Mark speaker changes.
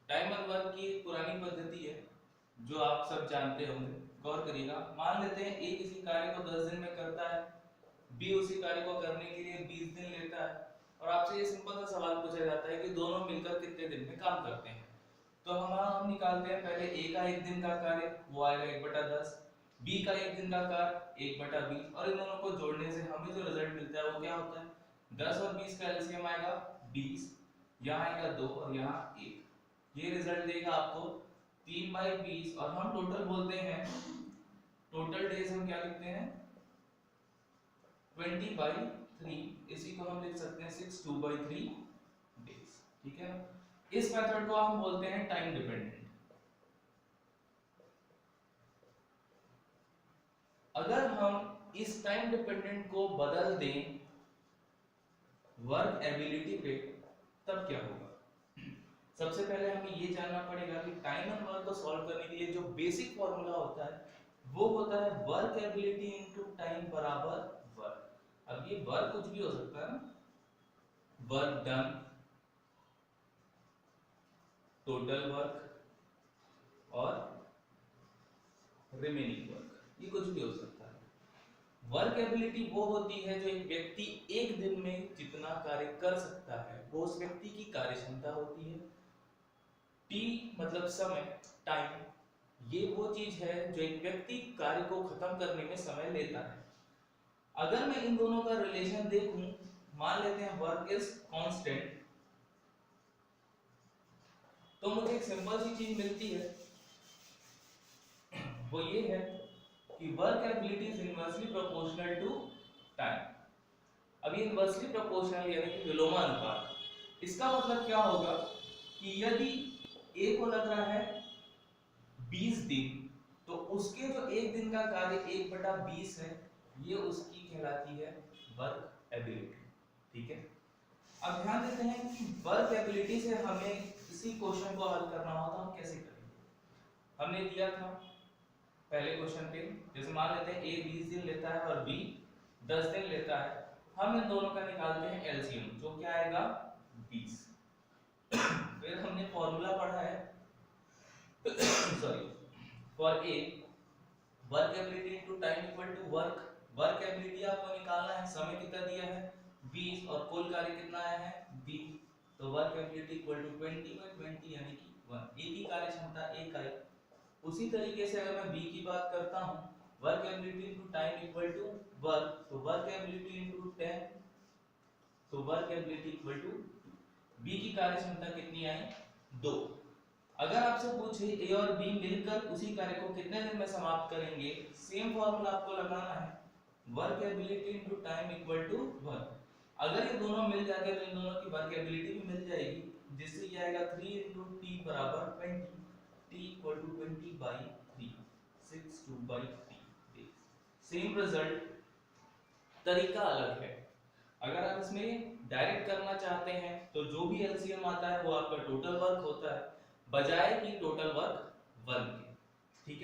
Speaker 1: Timer work की एक पुरानी पद्धति है जो आप सब जानते होंगे। गौर करिएगा, मान लेते हैं ए किसी कार्य को 10 दिन में करता है, बी उसी कार्य को करने के लिए 20 दिन लेता है, और आपसे ये सिंपल सा सवाल पूछा जाता है कि दोनों मिलकर कितने दिन में काम करते हैं। तो हम निकालते हैं पहले ए का 1 दिन का कार्य, वो आएगा 1/10, बी का 1 दिन का कार्य 1/20, और इन दोनों को जोड़ने से हमें जो रिजल्ट मिलता है वो क्या होता है, 10 और 20 का एलसीएम आएगा 20, यहाँ आएगा 2 और यहाँ 1। ये रिजल्ट देगा आपको 3/20, और हम टोटल बोलते हैं, टोटल डेज हम क्या लिखते हैं 20/3, इसी को हम लिख सकते हैं 62/3 डेज। ठीक है ना, इस मेथड को हम बोलते हैं टाइम डिपेंडेंट। अगर हम इस टाइम डिपेंडेंट को बदल दें वर्क एबिलिटी पे, तब क्या होगा। सबसे पहले हमें ये जानना पड़ेगा कि टाइम एंड वर्क को सॉल्व करने के लिए जो बेसिक फॉर्मूला होता है वो होता है वर्क एबिलिटी इनटू टाइम बराबर वर्क। अब ये वर्क कुछ भी हो सकता है ना, वर्क डन, टोटल वर्क और रिमेनिंग वर्क, ये कुछ भी हो सकता है। वर्क एबिलिटी वो होती है जो एक व्यक्ति एक दिन में जितना कार्य कर सकता है वो उस व्यक्ति की कार्य क्षमता होती है। टी मतलब समय, टाइम, ये वो चीज है जो एक व्यक्ति कार्य को खत्म करने में समय लेता है। अगर मैं इन दोनों का रिलेशन देखूं, मान लेते हैं वर्क इज कांस्टेंट, तो मुझे एक सिंपल सी चीज मिलती है, वो ये है कि work ability is inversely proportional to time. अब ये इनवर्सली प्रोपोर्शनल यानी कि विलोमानुपात, इसका मतलब क्या होगा कि यदि ए को लग रहा है 20 दिन, तो उसके जो एक दिन का कार्य 1/20 है, ये उसकी कहलाती है वर्क एबिलिटी। ठीक है, अब ध्यान देते हैं कि वर्क एबिलिटी से हमें इसी क्वेश्चन को हल करना हो तो हम कैसे करेंगे। हमने दिया था पहले क्वेश्चन पे, जैसे मान लेते हैं ए 20 दिन लेता है और बी 10 दिन लेता है, हम इन दोनों का निकालते हैं एलसीएम, जो क्या आएगा 20। फिर हमने फॉर्मूला पढ़ा है sorry, for a work ability into time equal to work. Work ability आपको निकालना है, समय कितना दिया है 20 और कुल कार्य कितना आया है 20, तो वर्क एबिलिटी इक्वल टू 20/20 यानी कि 1। ए की कार्य क्षमता 1 आई। उसी तरीके से अगर मैं बी की बात करता हूं, work ability into time equal to work, तो वर्क एबिलिटी इनटू 10, तो work ability equal to B की कार्य क्षमता कितनी आई 2। अगर आपसे पूछे ए और बी मिलकर उसी कार्य को कितने दिन में समाप्त करेंगे, सेम फॉर्मूला आपको लगाना है, work ability into time equal to work. अगर ये दोनों मिल जाते हैं तो इन दोनों की वर्क एबिलिटी भी मिल जाएगी, जिससे ये आएगा 3 × t बराबर 20, t equal to 20/3, 62/3। Same result, तरीका अलग है। अगर आप इसमें डायरेक्ट करना चाहते हैं तो जो भी एलसीएम आता है वो आपका टोटल वर्क होता है, बजाय कि टोटल वर्क 1 के।